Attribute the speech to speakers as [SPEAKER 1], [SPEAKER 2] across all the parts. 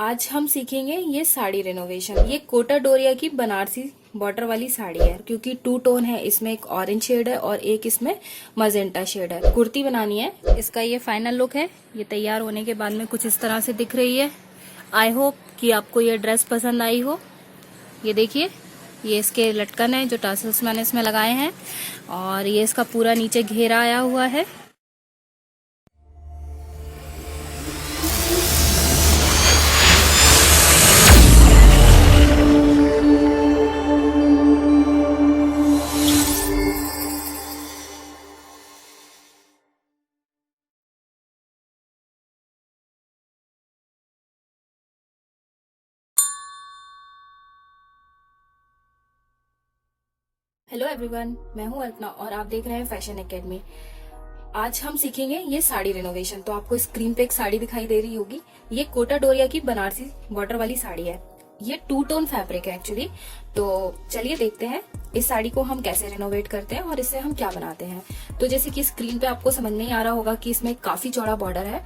[SPEAKER 1] आज हम सीखेंगे ये साड़ी रिनोवेशन। ये कोटा डोरिया की बनारसी बॉर्डर वाली साड़ी है, क्योंकि टू टोन है। इसमें एक ऑरेंज शेड है और एक इसमें मजेंटा शेड है। कुर्ती बनानी है। इसका ये फाइनल लुक है। ये तैयार होने के बाद में कुछ इस तरह से दिख रही है। आई होप कि आपको ये ड्रेस पसंद आई हो। ये देखिए, ये इसके लटकन है जो टासल्स मैंने इसमें लगाए हैं, और ये इसका पूरा नीचे घेरा आया हुआ है। हेलो एवरीवन, मैं हूं अल्पना और आप देख रहे हैं फैशन एकेडमी। आज हम सीखेंगे ये साड़ी रिनोवेशन। तो आपको स्क्रीन पे एक साड़ी दिखाई दे रही होगी। ये कोटा डोरिया की बनारसी बॉर्डर वाली साड़ी है। ये टू टोन फैब्रिक है एक्चुअली। तो चलिए देखते हैं इस साड़ी को हम कैसे रिनोवेट करते हैं और इससे हम क्या बनाते हैं। तो जैसे कि स्क्रीन पे आपको समझ में ही आ रहा होगा कि इसमें काफी चौड़ा बॉर्डर है,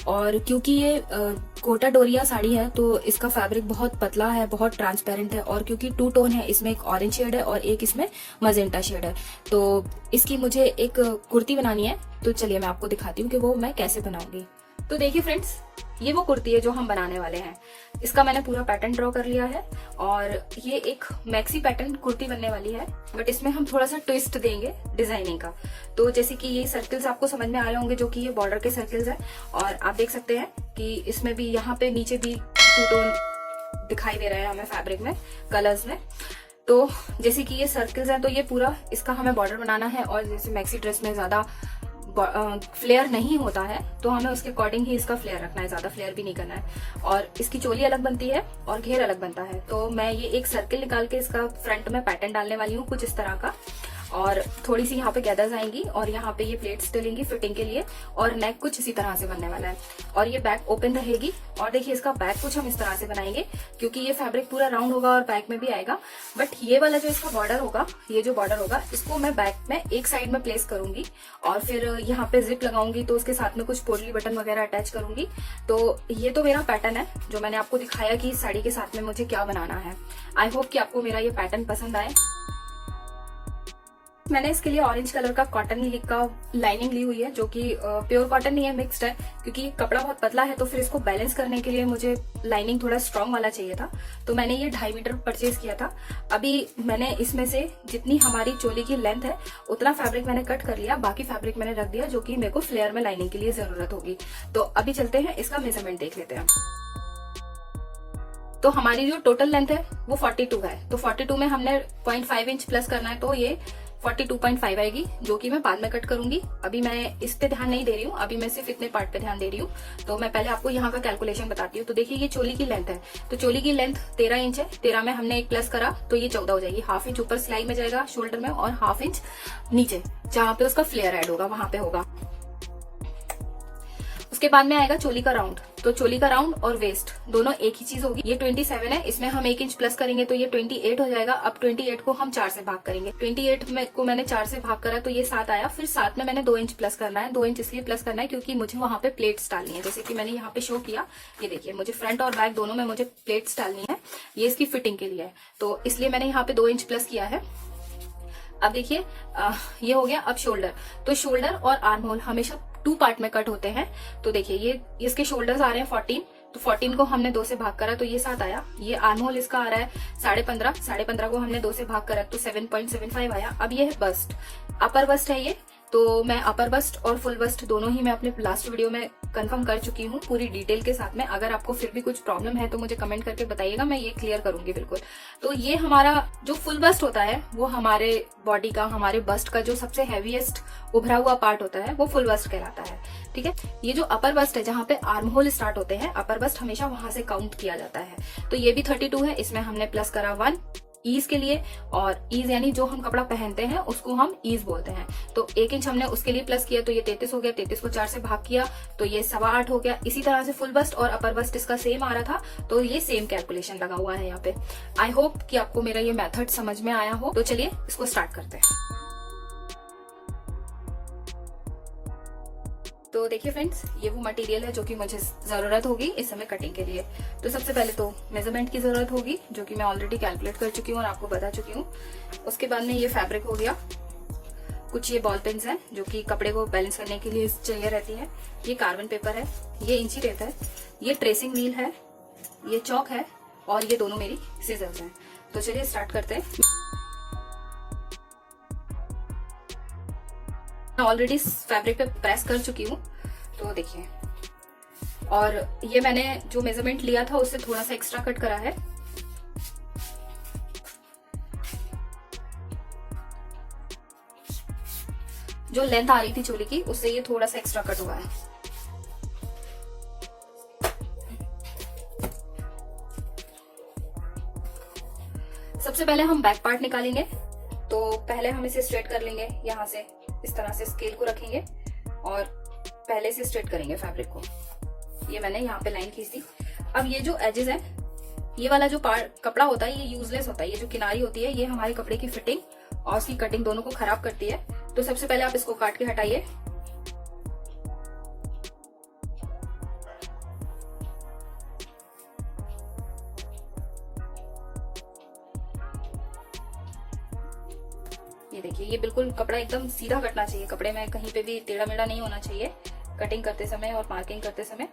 [SPEAKER 1] और क्योंकि ये कोटा डोरिया साड़ी है तो इसका फैब्रिक बहुत पतला है, बहुत ट्रांसपेरेंट है, और क्योंकि टू टोन है, इसमें एक ऑरेंज शेड है और एक इसमें मजेंटा शेड है। तो इसकी मुझे एक कुर्ती बनानी है। तो चलिए मैं आपको दिखाती हूँ कि वो मैं कैसे बनाऊंगी। तो देखिए फ्रेंड्स, ये वो कुर्ती है जो हम बनाने वाले हैं। इसका मैंने पूरा पैटर्न ड्रॉ कर लिया है, और ये एक मैक्सी पैटर्न कुर्ती बनने वाली है, बट इसमें हम थोड़ा सा ट्विस्ट देंगे डिजाइनिंग का। तो जैसे कि ये सर्कल्स आपको समझ में आ रहे होंगे, जो कि ये बॉर्डर के सर्कल्स है, और आप देख सकते हैं कि इसमें भी यहाँ पे नीचे भी टू टोन दिखाई दे रहे हैं हमें फैब्रिक में, कलर्स में। तो जैसे कि ये सर्कल्स हैं, तो ये पूरा इसका हमें बॉर्डर बनाना है। और जैसे मैक्सी ड्रेस में ज्यादा फ्लेयर नहीं होता है, तो हमें उसके अकॉर्डिंग ही इसका फ्लेयर रखना है, ज्यादा फ्लेयर भी नहीं करना है। और इसकी चोली अलग बनती है और घेर अलग बनता है। तो मैं ये एक सर्कल निकाल के इसका फ्रंट में पैटर्न डालने वाली हूँ कुछ इस तरह का, और थोड़ी सी यहाँ पे गैदर्स आएंगी, और यहाँ पे ये प्लेट्स डलेंगी फिटिंग के लिए, और नेक कुछ इसी तरह से बनने वाला है। और ये बैक ओपन रहेगी। और देखिए, इसका बैक कुछ हम इस तरह से बनाएंगे, क्योंकि ये फैब्रिक पूरा राउंड होगा और बैक में भी आएगा। बट ये वाला जो इसका बॉर्डर होगा, ये जो बॉर्डर होगा, इसको मैं बैक में एक साइड में प्लेस करूंगी, और फिर यहाँ पे जिप लगाऊंगी। तो उसके साथ में कुछ पोटली बटन वगैरह अटैच करूंगी। तो ये तो मेरा पैटर्न है जो मैंने आपको दिखाया कि इस साड़ी के साथ में मुझे क्या बनाना है। आई होप कि आपको मेरा ये पैटर्न पसंद आए। मैंने इसके लिए ऑरेंज कलर का कॉटन का लाइनिंग ली हुई है, जो कि प्योर कॉटन नहीं है, मिक्स्ड है, क्योंकि कपड़ा बहुत पतला है। तो फिर इसको बैलेंस करने के लिए मुझे लाइनिंग थोड़ा स्ट्रॉन्ग वाला चाहिए था। तो मैंने ये 2.5 मीटर परचेज किया था। अभी मैंने इसमें से जितनी हमारी चोली की लेंथ है उतना फैब्रिक मैंने कट कर लिया, बाकी फैब्रिक मैंने रख दिया, जो कि मेरे को फ्लेयर में लाइनिंग के लिए जरूरत होगी। तो अभी चलते हैं, इसका मेजरमेंट देख लेते हैं। तो हमारी जो टोटल लेंथ है वो 42 है। तो 42 में हमने 0.5 इंच प्लस करना है, तो ये 42.5 आएगी, जो कि मैं बाद में कट करूंगी। अभी मैं इस पे ध्यान नहीं दे रही हूँ, अभी मैं सिर्फ इतने पार्ट पे ध्यान दे रही हूँ। तो मैं पहले आपको यहाँ का कैलकुलेशन बताती हूँ। तो देखिए, ये चोली की लेंथ है, तो चोली की लेंथ 13 इंच है। 13 में हमने एक प्लस करा तो ये 14 हो जाएगी। हाफ इंच ऊपर सिलाई में जाएगा शोल्डर में, और हाफ इंच नीचे जहाँ पे उसका फ्लेयर ऐड होगा वहां पे होगा। उसके बाद में आएगा चोली का राउंड। तो चोली का राउंड और वेस्ट दोनों एक ही चीज होगी। ये 27 है, इसमें हम 1 इंच प्लस करेंगे तो ये 28 हो जाएगा। अब 28 को हम 4 से भाग करेंगे। 28 को मैंने 4 से भाग करा तो ये 7 आया। फिर 7 में मैंने 2 इंच प्लस करना है। 2 इंच इसलिए प्लस करना है क्योंकि मुझे वहां पे प्लेट्स डालनी है, जैसे कि मैंने यहाँ पे शो किया। ये देखिए, मुझे फ्रंट और बैक दोनों में मुझे प्लेट्स डालनी है। ये इसकी फिटिंग के लिए है, तो इसलिए मैंने यहाँ पे 2 इंच प्लस किया है। अब देखिए, ये हो गया। अब शोल्डर, तो शोल्डर और आर्म होल हमेशा 2 पार्ट में कट होते हैं। तो देखिए, ये इसके शोल्डर्स आ रहे हैं 14, तो 14 को हमने 2 से भाग करा तो ये 7 आया। ये आर्म होल इसका आ रहा है 15.5, 15.5 को हमने 2 से भाग करा तो 7.75 आया। अब ये है बस्ट, अपर बस्ट है ये। तो मैं अपर बस्ट और फुल बस्ट दोनों ही मैं अपने लास्ट वीडियो में कंफर्म कर चुकी हूँ पूरी डिटेल के साथ में। अगर आपको फिर भी कुछ प्रॉब्लम है तो मुझे कमेंट करके बताइएगा, मैं ये क्लियर करूंगी बिल्कुल। तो ये हमारा जो फुल बस्ट होता है वो हमारे बॉडी का, हमारे बस्ट का जो सबसे हैवीएस्ट उभरा हुआ पार्ट होता है वो फुल बस्ट कहलाता है। ठीक है, ये जो अपर बस्ट है जहाँ पे आर्म होल स्टार्ट होते हैं, अपर बस्ट हमेशा वहां से काउंट किया जाता है। तो ये भी 32 है, इसमें हमने प्लस करा 1 ईज के लिए। और ईज यानी जो हम कपड़ा पहनते हैं उसको हम ईज बोलते हैं। तो 1 इंच हमने उसके लिए प्लस किया तो ये 33 हो गया। 33 को 4 से भाग किया तो ये 8.25 हो गया। इसी तरह से फुल बस्ट और अपर बस्ट इसका सेम आ रहा था, तो ये सेम कैलकुलेशन लगा हुआ है यहाँ पे। आई होप कि आपको मेरा ये मेथड समझ में आया हो। तो चलिए इसको स्टार्ट करते हैं। तो देखिए फ्रेंड्स, ये वो मटेरियल है जो कि मुझे जरूरत होगी इस समय कटिंग के लिए। तो सबसे पहले तो मेजरमेंट की जरूरत होगी, जो कि मैं ऑलरेडी कैलकुलेट कर चुकी हूँ और आपको बता चुकी हूँ। उसके बाद में ये फैब्रिक हो गया, कुछ ये बॉल पेन्स हैं जो कि कपड़े को बैलेंस करने के लिए चाहिए रहती है, ये कार्बन पेपर है, ये इंची टेप है, ये ट्रेसिंग व्हील है, ये चौक है और ये दोनों मेरी सीजर्स हैं। तो चलिए स्टार्ट करते हैं। मैं ऑलरेडी फैब्रिक पे प्रेस कर चुकी हूँ, तो देखिए। और ये मैंने जो मेजरमेंट लिया था उससे थोड़ा सा एक्स्ट्रा कट करा है। जो लेंथ आ रही थी चोली की उससे ये थोड़ा सा एक्स्ट्रा कट हुआ है। सबसे पहले हम बैक पार्ट निकालेंगे। तो पहले हम इसे स्ट्रेट कर लेंगे, यहाँ से इस तरह से स्केल को रखेंगे और पहले से स्ट्रेट करेंगे फैब्रिक को। ये मैंने यहाँ पे लाइन खींच दी। अब ये जो एजेस है, ये वाला जो पार्ट कपड़ा होता है ये यूजलेस होता है। ये जो किनारी होती है ये हमारे कपड़े की फिटिंग और उसकी कटिंग दोनों को खराब करती है। तो सबसे पहले आप इसको काट के हटाइए। ये देखिए, ये बिल्कुल कपड़ा एकदम सीधा कटना चाहिए। कपड़े में कहीं पे भी टेढ़ा मेढ़ा नहीं होना चाहिए कटिंग करते समय और मार्किंग करते समय,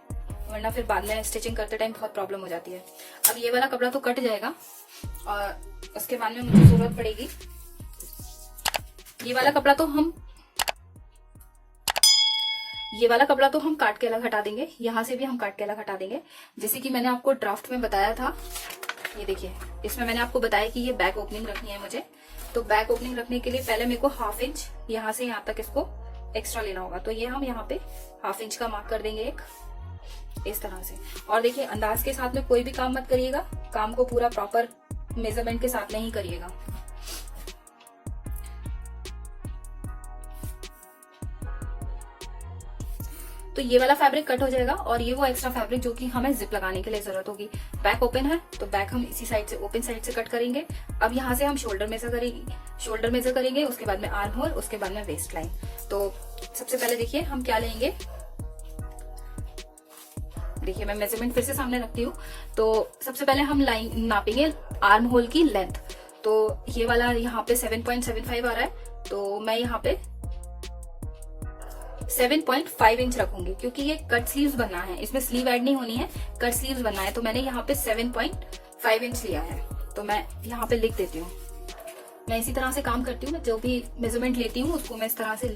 [SPEAKER 1] वरना फिर बाद में स्टिचिंग करते टाइम बहुत प्रॉब्लम हो जाती है। अब ये वाला कपड़ा तो कट जाएगा और उसके बाद में मुझे जरूरत पड़ेगी ये वाला कपड़ा तो हम काट के अलग हटा देंगे। यहाँ से भी हम काट के अलग हटा देंगे, जैसे कि मैंने आपको ड्राफ्ट में बताया था। ये देखिए, इसमें मैंने आपको बताया कि ये बैक ओपनिंग रखनी है मुझे। तो बैक ओपनिंग रखने के लिए पहले मेरे को 1/2 इंच यहाँ से यहाँ तक इसको एक्स्ट्रा लेना होगा। तो ये हम यहाँ पे 1/2 इंच का मार्क कर देंगे एक, इस तरह से। और देखिए, अंदाज के साथ में कोई भी काम मत करिएगा, काम को पूरा प्रॉपर मेजरमेंट के साथ में ही करिएगा। तो ये वाला फैब्रिक कट हो जाएगा और ये वो एक्स्ट्रा फैब्रिक जो कि हमें जिप लगाने के लिए जरूरत होगी। बैक ओपन है तो बैक हम इसी साइड से, ओपन साइड से कट करेंगे। अब यहाँ से हम शोल्डर मेजर करेंगे, उसके बाद में आर्म होल, उसके बाद में वेस्ट लाइन। तो सबसे पहले देखिए हम क्या लेंगे। देखिए, मैं मेजरमेंट फिर से सामने रखती हूँ। तो सबसे पहले हम लाइन नापेंगे आर्म होल की लेंथ। तो ये वाला यहाँ पे 7.75 आ रहा है, तो मैं यहाँ पे 7.5 इंच रखूंगी, क्योंकि ये कट स्लीव्स बनना है, इसमें स्लीव ऐड नहीं होनी है, कट स्लीव्स बनना है। तो मैंने यहाँ पे 7.5 इंच लिया है। तो मैं यहाँ पे लिख देती हूँ। मैं इसी तरह से काम करती हूँ, मैं जो भी मेजरमेंट लेती हूँ उसको मैं इस तरह से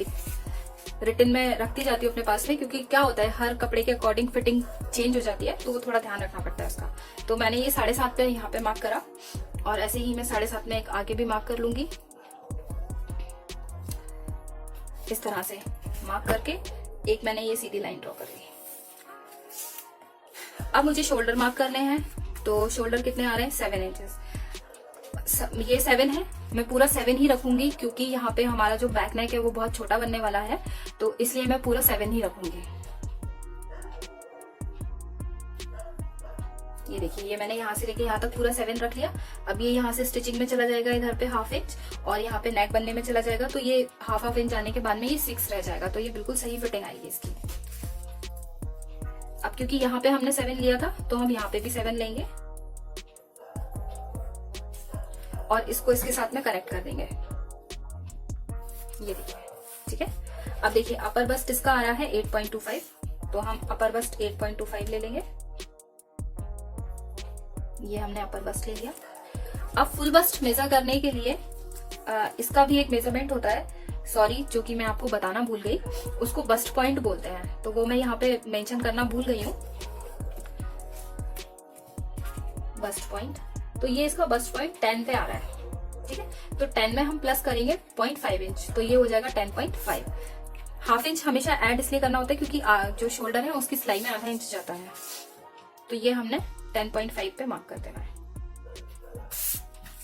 [SPEAKER 1] रिटन में रखती जाती हूँ अपने पास में, क्योंकि क्या होता है हर कपड़े के अकॉर्डिंग फिटिंग चेंज हो जाती है, तो वो थोड़ा ध्यान रखना पड़ता है उसका। तो मैंने ये 7.5 पे यहाँ पे मार्क करा और ऐसे ही मैं 7.5 में एक आगे भी मार्क कर लूंगी, इस तरह से मार्क करके एक मैंने ये सीधी लाइन ड्रॉ कर ली। अब मुझे शोल्डर मार्क करने हैं। तो शोल्डर कितने आ रहे हैं, 7 इंचेस। ये 7 है, मैं पूरा 7 ही रखूंगी, क्योंकि यहाँ पे हमारा जो बैक नेक है वो बहुत छोटा बनने वाला है, तो इसलिए मैं पूरा 7 ही रखूंगी। ये देखिए, ये मैंने यहाँ से लेके यहाँ तक पूरा 7 रख लिया। अब ये यहाँ से स्टिचिंग में चला जाएगा इधर पे 1/2 इंच और यहाँ पे नेक बनने में चला जाएगा। तो ये 1/2 इंच आने के बाद में ये 6 रह जाएगा। तो ये बिल्कुल सही फिटिंग आएगी इसकी। अब क्योंकि यहाँ पे हमने 7 लिया था तो हम यहाँ पे भी 7 लेंगे और इसको इसके साथ में कनेक्ट कर देंगे। ये देखिए, ठीक है। अब देखिए, अपर बस्ट इसका आ रहा है 8.25, तो हम अपर बस्ट 8.25 ले लेंगे। ये हमने अपर बस्ट ले लिया। अब फुल बस्ट मेजर करने के लिए इसका भी एक मेजरमेंट होता है, सॉरी, जो कि मैं आपको बताना भूल गई, उसको बस्ट पॉइंट बोलते हैं। तो वो मैं यहाँ पे मेंशन करना भूल गई हूँ, बस्ट पॉइंट। तो ये इसका बस्ट पॉइंट 10 पे आ रहा है, ठीक है। तो 10 में हम प्लस करेंगे 0.5 इंच, तो ये हो जाएगा 10.5। 1/2 इंच हमेशा ऐड इसलिए करना होता है क्योंकि जो शोल्डर है उसकी सिलाई में आधा इंच जाता है। तो ये हमने 10.5 पे मार्क कर देना है।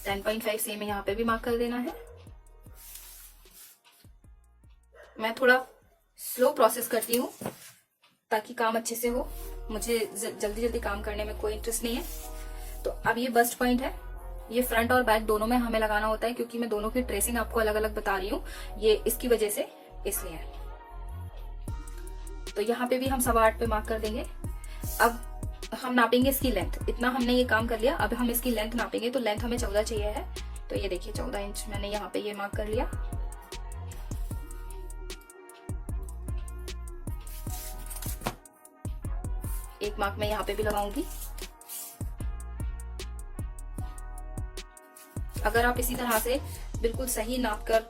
[SPEAKER 1] 10.5 सेम यहाँ पे भी मार्क कर देना है। मैं थोड़ा स्लो प्रोसेस करती हूँ ताकि काम अच्छे से हो, मुझे जल्दी जल्दी काम करने में कोई इंटरेस्ट नहीं है। तो अब ये बस्ट पॉइंट है, ये फ्रंट और बैक दोनों में हमें लगाना होता है, क्योंकि मैं दोनों की ट्रेसिंग आपको अलग अलग बता रही हूँ, ये इसकी वजह से इसलिए। तो यहाँ पे भी हम 8.25 पे मार्क कर देंगे। अब हम नापेंगे इसकी लेंथ। इतना हमने ये काम कर लिया, अब हम इसकी लेंथ नापेंगे। तो लेंथ हमें 14 चाहिए है, तो ये देखिए 14 इंच मैंने यहाँ पे ये मार्क कर लिया। एक मार्क मैं यहाँ पे भी लगाऊंगी। अगर आप इसी तरह से बिल्कुल सही नाप कर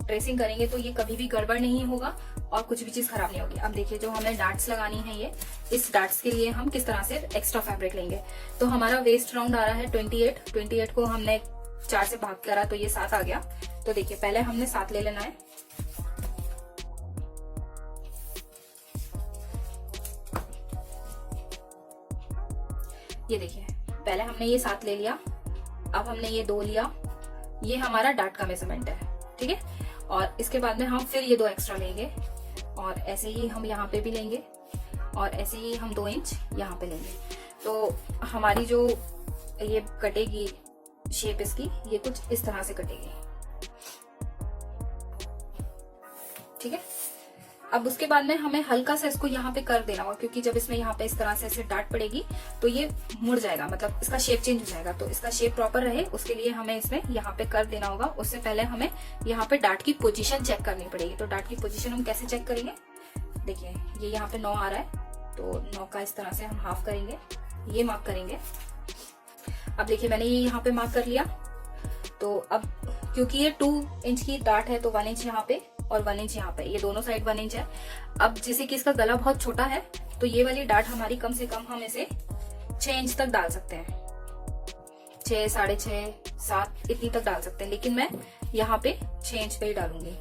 [SPEAKER 1] ट्रेसिंग करेंगे तो ये कभी भी गड़बड़ नहीं होगा और कुछ भी चीज खराब नहीं होगी। अब देखिए जो हमें डार्ट्स लगानी है, ये इस डार्ट्स के लिए हम किस तरह से एक्स्ट्रा फैब्रिक लेंगे। तो हमारा वेस्ट राउंड आ रहा है 28 को हमने 4 से भाग करा तो ये 7 आ गया। तो देखिए पहले हमने 7 ले लेना है। ये देखिए पहले हमने ये 7 ले लिया, अब हमने ये 2 लिया। ये हमारा डार्ट का मेजरमेंट है, ठीक है। और इसके बाद में हम फिर ये 2 एक्स्ट्रा लेंगे और ऐसे ही हम यहाँ पे भी लेंगे और ऐसे ही हम 2 इंच यहाँ पे लेंगे। तो हमारी जो ये कटेगी शेप इसकी, ये कुछ इस तरह से कटेगी, ठीक है। अब उसके बाद में हमें हल्का सा इसको यहाँ पे कर देना होगा, क्योंकि जब इसमें यहाँ पे इस तरह से ऐसे डार्ट पड़ेगी तो ये मुड़ जाएगा, मतलब इसका शेप चेंज हो जाएगा। तो इसका शेप प्रॉपर रहे उसके लिए हमें इसमें यहाँ पे कर देना होगा। उससे पहले हमें यहाँ पे डार्ट की पोजीशन चेक करनी पड़ेगी। तो डार्ट की पोजीशन हम कैसे चेक करेंगे, देखिए ये यहाँ पे 9 आ रहा है, तो 9 का इस तरह से हम हाफ करेंगे, ये मार्क करेंगे। अब देखिए मैंने ये यहाँ पे मार्क कर लिया। तो अब क्योंकि ये 2 इंच की डार्ट है तो 1 इंच यहाँ पे और 1 इंच यहाँ पे, ये दोनों साइड 1 इंच है। अब जैसे कि इसका गला बहुत छोटा है तो ये वाली डार्ट हमारी कम से कम हम इसे 6 इंच तक डाल सकते हैं, 6, 6.5, 7 इतनी तक डाल सकते हैं। लेकिन मैं यहाँ पे 6 इंच पे ही डालूंगी।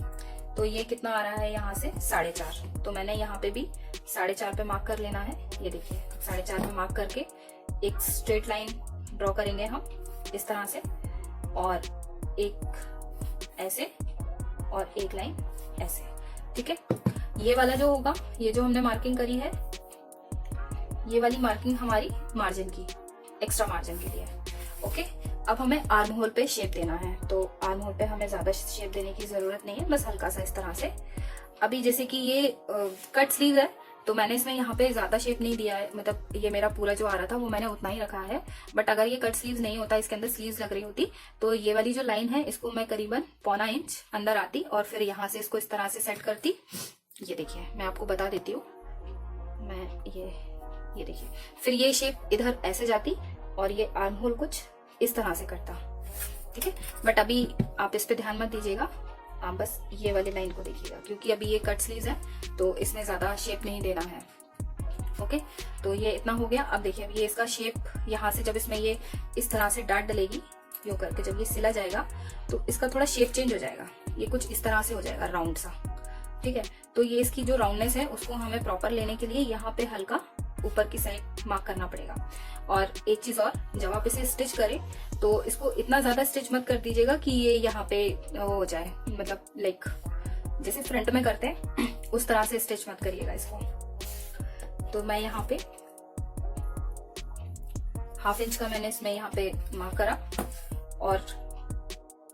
[SPEAKER 1] तो ये कितना आ रहा है यहाँ से 4.5। तो मैंने यहाँ पे भी 4.5 पे मार्क कर लेना है। ये देखिए 4.5 पे मार्क करके एक स्ट्रेट लाइन ड्रॉ करेंगे हम इस तरह से, और एक ऐसे और एक लाइन ऐसे, ठीक है। ये वाला जो होगा, ये जो हमने मार्किंग करी है, ये वाली मार्किंग हमारी मार्जिन की, एक्स्ट्रा मार्जिन के लिए, ओके। अब हमें आर्म होल पे शेप देना है। तो आर्म होल पे हमें ज्यादा शेप देने की जरूरत नहीं है, बस हल्का सा इस तरह से। अभी जैसे कि ये कट स्लीव है तो मैंने इसमें यहाँ पे ज्यादा शेप नहीं दिया है, मतलब ये मेरा पूरा जो आ रहा था वो मैंने उतना ही रखा है। बट अगर ये कट स्लीव्स नहीं होता, इसके अंदर स्लीव्स लग रही होती, तो ये वाली जो लाइन है इसको मैं करीबन 1.25 इंच अंदर आती और फिर यहाँ से इसको इस तरह से सेट करती। ये देखिए मैं आपको बता देती हूँ, मैं ये देखिए, फिर ये शेप इधर ऐसे जाती और ये आर्म होल कुछ इस तरह से करता, ठीक है। बट अभी आप इस पे ध्यान मत दीजिएगा, आप बस ये वाली लाइन को देखिएगा, क्योंकि अभी ये कट स्लीव्स है तो इसमें ज्यादा शेप नहीं देना है, ओके। तो ये इतना हो गया। अब देखिए ये इसका शेप यहाँ से जब इसमें ये इस तरह से डार्ट डलेगी यूं करके, जब ये सिला जाएगा तो इसका थोड़ा शेप चेंज हो जाएगा, ये कुछ इस तरह से हो जाएगा राउंड सा, ठीक है। तो ये इसकी जो राउंडनेस है उसको हमें प्रॉपर लेने के लिए यहाँ पे हल्का ऊपर की साइड मार्क करना पड़ेगा। और एक चीज और, जब आप इसे स्टिच करें तो इसको इतना ज्यादा स्टिच मत कर दीजिएगा कि ये यहाँ पे हो जाए, मतलब लाइक जैसे फ्रंट में करते हैं उस तरह से स्टिच मत करिएगा इसको। तो मैं यहाँ पे 1/2 इंच का मैंने इसमें यहाँ पे मार्क करा और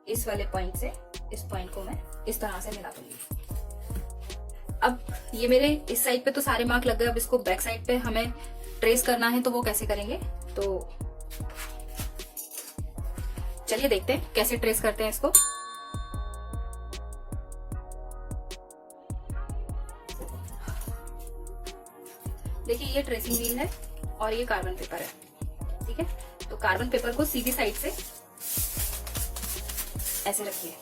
[SPEAKER 1] इस वाले पॉइंट से इस पॉइंट को मैं इस तरह से मिला दूंगी। अब ये मेरे इस साइड पे तो सारे मार्क लग गए। अब इसको बैक साइड पे हमें ट्रेस करना है, तो वो कैसे करेंगे, तो चलिए देखते हैं कैसे ट्रेस करते हैं इसको। देखिए ये ट्रेसिंग व्हील है और ये कार्बन पेपर है, ठीक है। तो कार्बन पेपर को सीधी साइड से ऐसे रखिए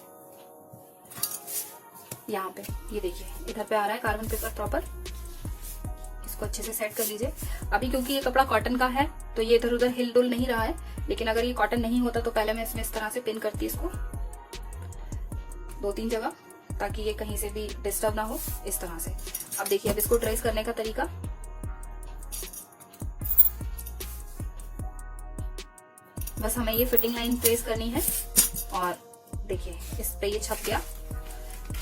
[SPEAKER 1] यहाँ पे, ये देखिए इधर पे आ रहा है कार्बन पेपर प्रॉपर, इसको अच्छे से सेट कर लीजिए। अभी क्योंकि ये कपड़ा कॉटन का है तो ये इधर उधर हिल डुल नहीं रहा है, लेकिन अगर ये कॉटन नहीं होता तो पहले मैं इसमें इस तरह से पिन करती इसको 2-3 जगह, ताकि ये कहीं से भी डिस्टर्ब ना हो, इस तरह से। अब देखिए अब इसको ट्रेस करने का तरीका, बस हमें ये फिटिंग लाइन ट्रेस करनी है और देखिए इस पे ये छप गया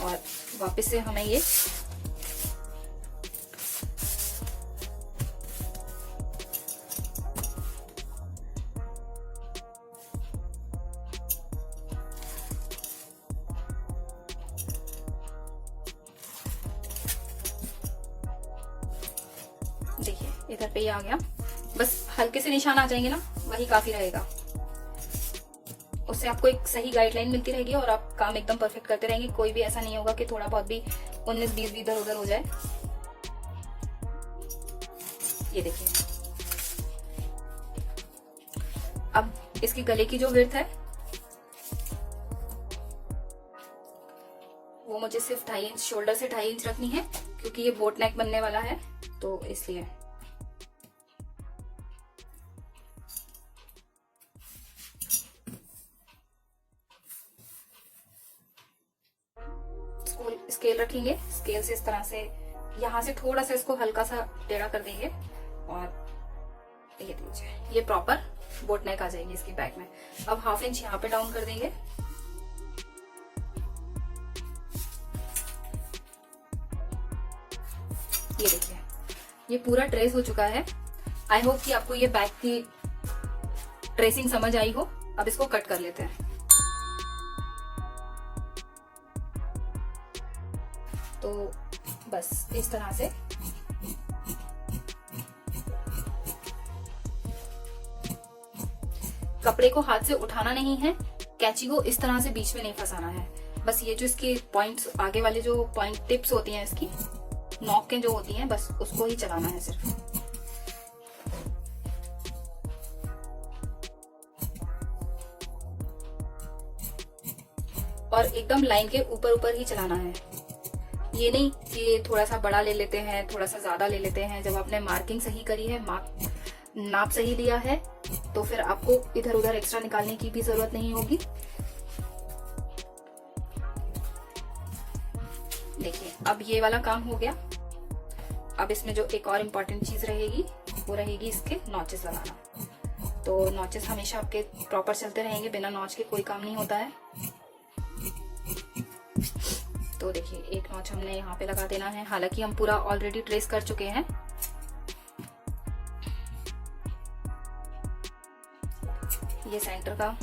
[SPEAKER 1] और वापस से हमें ये इधर पे ही आ गया। बस हल्के से निशान आ जाएंगे ना, वही काफी रहेगा। उससे आपको एक सही गाइडलाइन मिलती रहेगी और आप काम एकदम परफेक्ट करते रहेंगे। कोई भी ऐसा नहीं होगा कि थोड़ा बहुत भी 19-20 भी इधर उधर हो जाए। ये देखिए। अब इसकी गले की जो विड्थ है वो मुझे सिर्फ 2.5 इंच, शोल्डर से 2.5 इंच रखनी है, क्योंकि ये बोट नेक बनने वाला है तो इसलिए। स्केल रखेंगे, स्केल से इस तरह से यहाँ से थोड़ा सा इसको हल्का सा टेढ़ा कर देंगे और ये दीजिए, ये प्रॉपर बोट नेक आ जाएगी इसकी बैक में। अब 1/2 इंच यहाँ पे डाउन कर देंगे। ये देखिए, ये पूरा ट्रेस हो चुका है। आई होप कि आपको ये बैक की ट्रेसिंग समझ आई हो। अब इसको कट कर लेते हैं। तो बस इस तरह से कपड़े को हाथ से उठाना नहीं है, कैंची को इस तरह से बीच में नहीं फंसाना है। बस ये जो इसके पॉइंट्स, आगे वाले जो पॉइंट टिप्स होती हैं इसकी, नोकें जो होती हैं, बस उसको ही चलाना है सिर्फ। और एकदम लाइन के ऊपर ऊपर ही चलाना है। ये नहीं कि थोड़ा सा बड़ा ले लेते हैं, थोड़ा सा ज्यादा ले लेते हैं। जब आपने मार्किंग सही करी है, नाप सही लिया है, तो फिर आपको इधर उधर एक्स्ट्रा निकालने की भी जरूरत नहीं होगी। देखिए, अब ये वाला काम हो गया। अब इसमें जो एक और इम्पोर्टेंट चीज रहेगी वो रहेगी इसके नॉचेस लगाना। तो नॉचेस हमेशा आपके प्रॉपर चलते रहेंगे, बिना नॉच के कोई काम नहीं होता है। तो देखिए, एक नॉच हमने यहाँ पे लगा देना है। हालांकि हम पूरा ऑलरेडी ट्रेस कर चुके हैं। ये सेंटर का,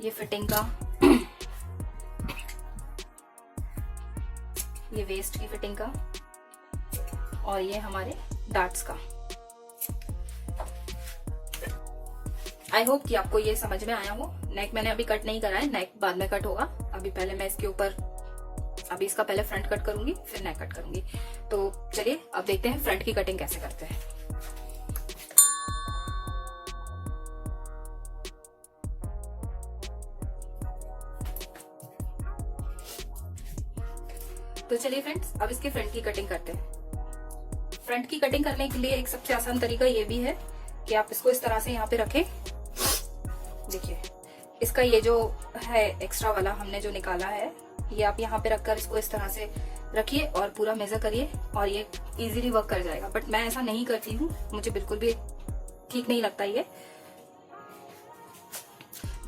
[SPEAKER 1] ये फिटिंग का, ये वेस्ट की फिटिंग का, और ये हमारे डार्ट्स का। आई होप कि आपको ये समझ में आया हो। नेक मैंने अभी कट नहीं करा है, नेक बाद में कट होगा। अभी पहले मैं इसके ऊपर, अभी इसका पहले फ्रंट कट करूंगी, फिर नेक कट करूंगी। तो चलिए अब देखते हैं फ्रंट की कटिंग कैसे करते हैं। तो चलिए फ्रेंड्स, अब इसके फ्रंट की कटिंग करते हैं। फ्रंट की कटिंग करने के लिए एक सबसे आसान तरीका ये भी है कि आप इसको इस तरह से यहाँ पे रखें। देखिए, इसका ये जो है एक्स्ट्रा वाला हमने जो निकाला है, ये आप यहाँ पे रखकर इसको इस तरह से रखिए और पूरा मेजर करिए और ये इजीली वर्क कर जाएगा। बट मैं ऐसा नहीं करती हूँ, मुझे बिल्कुल भी ठीक नहीं लगता ये।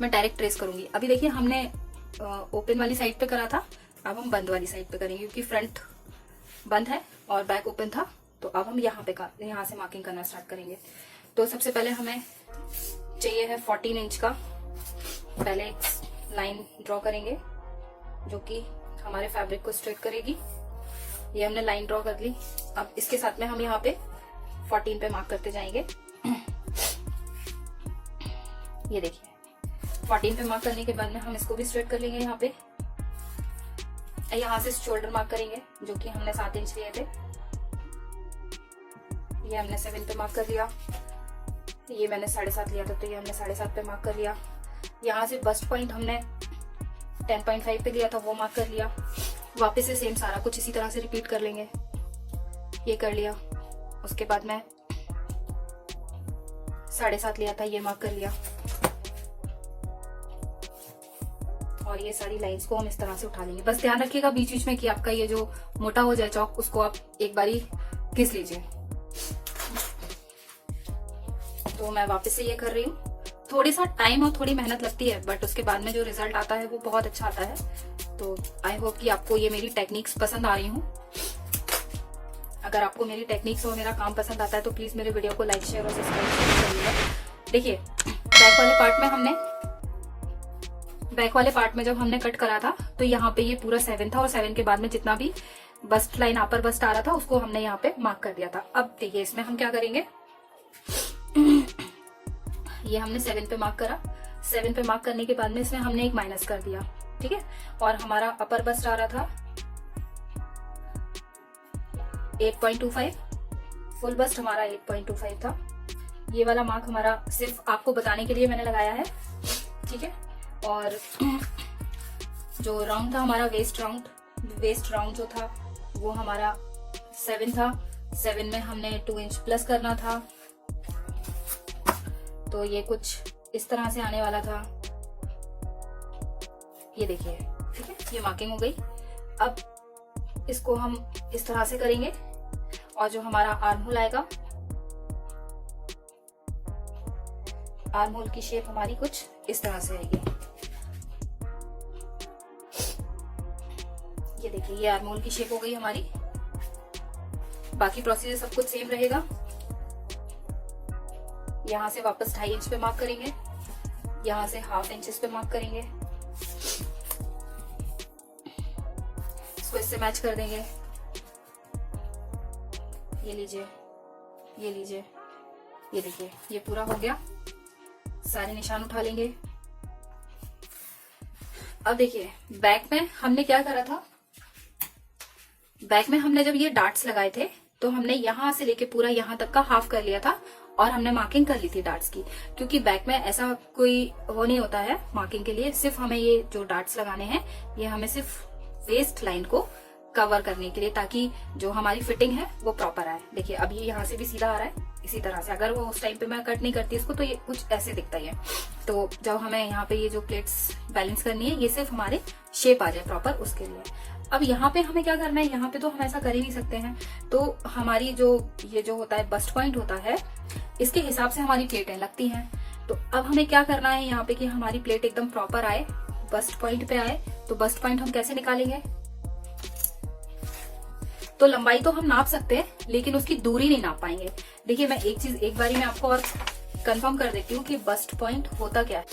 [SPEAKER 1] मैं डायरेक्ट ट्रेस करूंगी। अभी देखिए, हमने ओपन वाली साइड पे करा था, अब हम बंद वाली साइड पे करेंगे, क्योंकि फ्रंट बंद है और बैक ओपन था। तो अब हम यहाँ से मार्किंग करना स्टार्ट करेंगे। तो सबसे पहले हमें चाहिए है 14 इंच का। पहले एक लाइन ड्रॉ करेंगे जो कि हमारे फैब्रिक को स्ट्रेट करेगी। ये हमने लाइन ड्रॉ कर ली। अब इसके साथ में हम यहाँ पे 14 पे मार्क करते जाएंगे। ये देखिए, 14 पे मार्क करने के बाद में हम इसको भी स्ट्रेट कर लेंगे। यहाँ पे यहाँ से शोल्डर मार्क करेंगे जो कि हमने 7 इंच लिए थे। ये हमने 7 पे मार्क कर लिया। ये मैंने 7.5 लिया था, तो ये हमने 7.5 पे मार्क कर लिया। यहाँ से बस्ट पॉइंट हमने 10.5 पे लिया था, वो मार्क कर लिया। वापस से सेम सारा कुछ इसी तरह से रिपीट कर लेंगे। ये कर लिया। उसके बाद मैं 7.5 लिया था, ये मार्क कर लिया। और ये सारी लाइंस को हम इस तरह से उठा लेंगे। बस ध्यान रखिएगा बीच बीच में कि आपका ये जो मोटा हो जाए चौक, उसको आप एक बारी घिस लीजिए। तो मैं वापस से ये कर रही हूँ। थोड़ी सा टाइम और थोड़ी मेहनत लगती है, बट उसके बाद में जो रिजल्ट आता है वो बहुत अच्छा आता है। तो आई होप कि आपको ये मेरी टेक्निक्स पसंद आ रही हूँ। अगर आपको मेरी टेक्निक्स और मेरा काम पसंद आता है तो प्लीज मेरे वीडियो को लाइक, शेयर और सब्सक्राइब करिएगा। देखिए, बैक वाले पार्ट में जब हमने कट करा था तो यहाँ पे ये पूरा 7 था और 7 के बाद में जितना भी बस्ट लाइन अपर बस्ट आ रहा था उसको हमने यहाँ पे मार्क कर दिया था। अब देखिए इसमें हम क्या करेंगे, ये हमने 7 पे मार्क करा, 7 पे मार्क करने के बाद में इसमें हमने एक माइनस कर दिया, ठीक है। और हमारा अपर बस्ट आ रहा था 8.25, फुल बस्ट हमारा 8.25 था। ये वाला मार्क हमारा सिर्फ आपको बताने के लिए मैंने लगाया है, ठीक है। और जो राउंड था हमारा वेस्ट राउंड जो था वो हमारा 7 था। 7 में हमने 2 इंच प्लस करना था, तो ये कुछ इस तरह से आने वाला था, ये देखिए, ठीक है। ये मार्किंग हो गई। अब इसको हम इस तरह से करेंगे और जो हमारा आर्म होल आएगा, आर्म होल की शेप हमारी कुछ इस तरह से आएगी। ये देखिए ये आर्म होल की शेप हो गई हमारी। बाकी प्रोसीजर सब कुछ सेम रहेगा। यहाँ से वापस 2.5 इंच पे मार्क करेंगे, यहाँ से 1/2 इंच पे मार्क करेंगे, इसको इससे मैच कर देंगे। ये लीजिए, ये लीजिए, ये देखिए ये पूरा हो गया। सारे निशान उठा लेंगे। अब देखिए बैक में हमने क्या करा था, बैक में हमने जब ये डार्ट्स लगाए थे तो हमने यहाँ से लेके पूरा यहाँ तक का हाफ कर लिया था और हमने मार्किंग कर ली थी डार्ट्स की, क्योंकि बैक में ऐसा कोई वो नहीं होता है मार्किंग के लिए। सिर्फ हमें ये जो डार्ट्स लगाने हैं ये हमें सिर्फ वेस्ट लाइन को कवर करने के लिए, ताकि जो हमारी फिटिंग है वो प्रॉपर आए। देखिए अब ये यहाँ से भी सीधा आ रहा है इसी तरह से। अगर वो उस टाइम पे मैं कट नहीं करती इसको तो ये कुछ ऐसे दिखता ही है। तो जब हमें यहाँ पे ये जो प्लेट्स बैलेंस करनी है, ये सिर्फ हमारे शेप आ जाए प्रॉपर, उसके लिए। अब यहाँ पे हमें क्या करना है, यहाँ पे तो हम ऐसा कर ही नहीं सकते हैं। तो हमारी जो ये जो होता है बस्ट पॉइंट होता है, इसके हिसाब से हमारी प्लेटें लगती हैं। तो अब हमें क्या करना है यहाँ पे कि हमारी प्लेट एकदम प्रॉपर आए, बस्ट पॉइंट पे आए। तो बस्ट पॉइंट हम कैसे निकालेंगे, तो लंबाई तो हम नाप सकते हैं लेकिन उसकी दूरी नहीं नाप पाएंगे। देखिए मैं एक चीज एक बारी में आपको और कंफर्म कर देती हूँ कि बस्ट पॉइंट होता क्या है।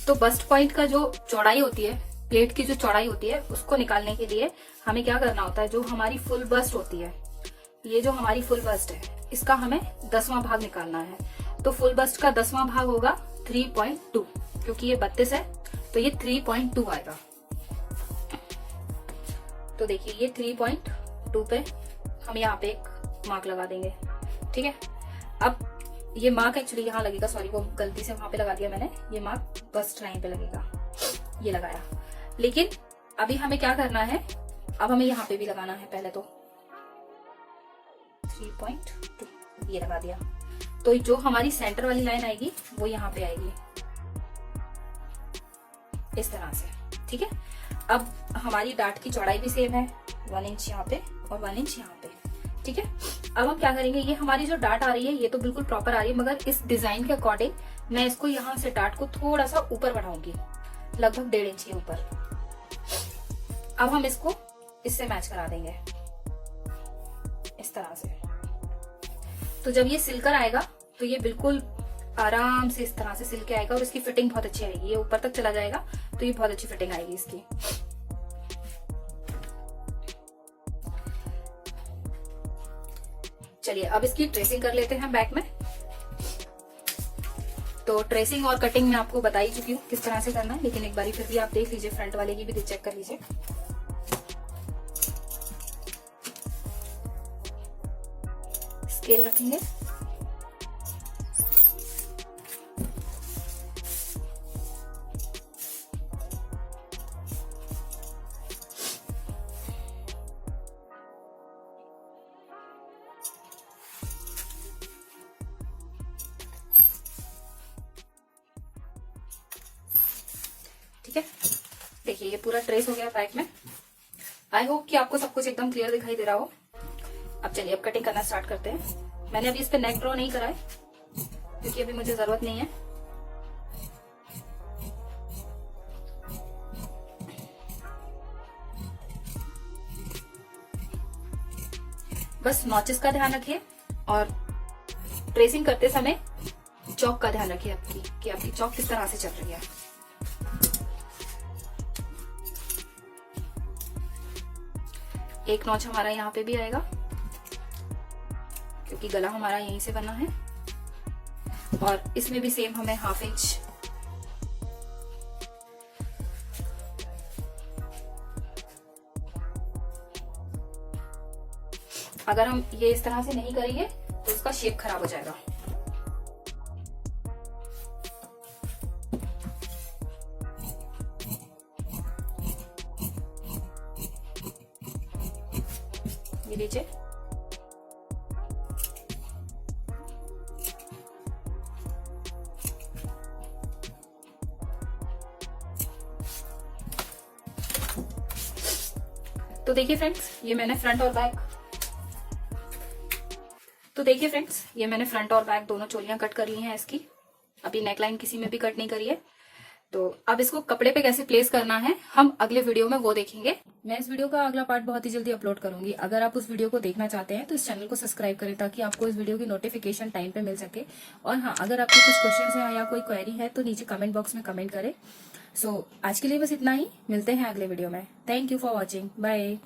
[SPEAKER 1] तो बस्ट पॉइंट का जो चौड़ाई होती है, प्लेट की जो चौड़ाई होती है, उसको निकालने के लिए हमें क्या करना होता है, जो हमारी फुल बस्ट होती है, ये जो हमारी फुल बस्ट है, इसका हमें 10वां भाग निकालना है। तो फुल बस्ट का 10वां भाग होगा 3.2, क्योंकि ये 32 है तो ये 3.2 आएगा। तो देखिए ये 3.2 पे हम यहाँ पे एक मार्क लगा देंगे, ठीक है। अब ये मार्क एक्चुअली यहाँ लगेगा, सॉरी वो गलती से वहां पे लगा दिया मैंने, ये मार्क बस्ट लाइन पे लगेगा, ये लगाया। लेकिन अभी हमें क्या करना है, अब हमें यहाँ पे भी लगाना है। पहले तो 3.2 ये लगा दिया, तो जो हमारी सेंटर वाली लाइन आएगी वो यहाँ पे आएगी इस तरह से, ठीक है। अब हमारी डार्ट की चौड़ाई भी सेम है, 1 इंच यहाँ पे और 1 इंच यहाँ पे, ठीक है। अब हम क्या करेंगे, ये हमारी जो डार्ट आ रही है ये तो बिल्कुल प्रॉपर आ रही है, मगर इस डिजाइन के अकॉर्डिंग मैं इसको यहाँ से डार्ट को थोड़ा सा ऊपर बढ़ाऊंगी, लगभग 1.5 इंच के ऊपर। अब हम इसको इससे मैच करा देंगे इस तरह से। तो जब ये सिलकर आएगा तो ये बिल्कुल आराम से इस तरह से सिल के आएगा और इसकी फिटिंग बहुत अच्छी आएगी। ये ऊपर तक चला जाएगा तो ये बहुत अच्छी फिटिंग आएगी इसकी। चलिए अब इसकी ट्रेसिंग कर लेते हैं बैक में। तो ट्रेसिंग और कटिंग मैं आपको बता ही चुकी हूँ किस तरह से करना है, लेकिन एक बारी फिर भी आप देख लीजिए, फ्रंट वाले की भी चेक कर लीजिए। स्केल रखेंगे, ठीक है। देखिए ये पूरा ट्रेस हो गया बैक में। आई होप कि आपको सब कुछ एकदम क्लियर दिखाई दे रहा हो। अब चलिए अब कटिंग करना स्टार्ट करते हैं। मैंने अभी इस पे नेक ड्रॉ नहीं करा है क्योंकि अभी मुझे जरूरत नहीं है। बस नॉचेस का ध्यान रखिए और ट्रेसिंग करते समय चौक का ध्यान रखिए आपकी, कि आपकी चौक किस तरह से चल रही है। एक नॉच हमारा यहाँ पे भी आएगा क्योंकि गला हमारा यहीं से बना है। और इसमें भी सेम हमें 1/2 इंच अगर हम ये इस तरह से नहीं करेंगे तो उसका शेप खराब हो जाएगा। ये लीजिए, तो देखिए फ्रेंड्स ये मैंने फ्रंट और बैक दोनों चोलियां कट कर ली हैं इसकी। अभी नेकलाइन किसी में भी कट नहीं करी है। तो अब इसको कपड़े पे कैसे प्लेस करना है हम अगले वीडियो में वो देखेंगे। मैं इस वीडियो का अगला पार्ट बहुत ही जल्दी अपलोड करूंगी। अगर आप उस वीडियो को देखना चाहते हैं तो इस चैनल को सब्सक्राइब करें ताकि आपको इस वीडियो की नोटिफिकेशन टाइम पे मिल सके। और हाँ, अगर आपके कुछ क्वेश्चन है या कोई क्वेरी है तो नीचे कमेंट बॉक्स में कमेंट करें। सो आज के लिए बस इतना ही, मिलते हैं अगले वीडियो में। Thank you for watching, bye.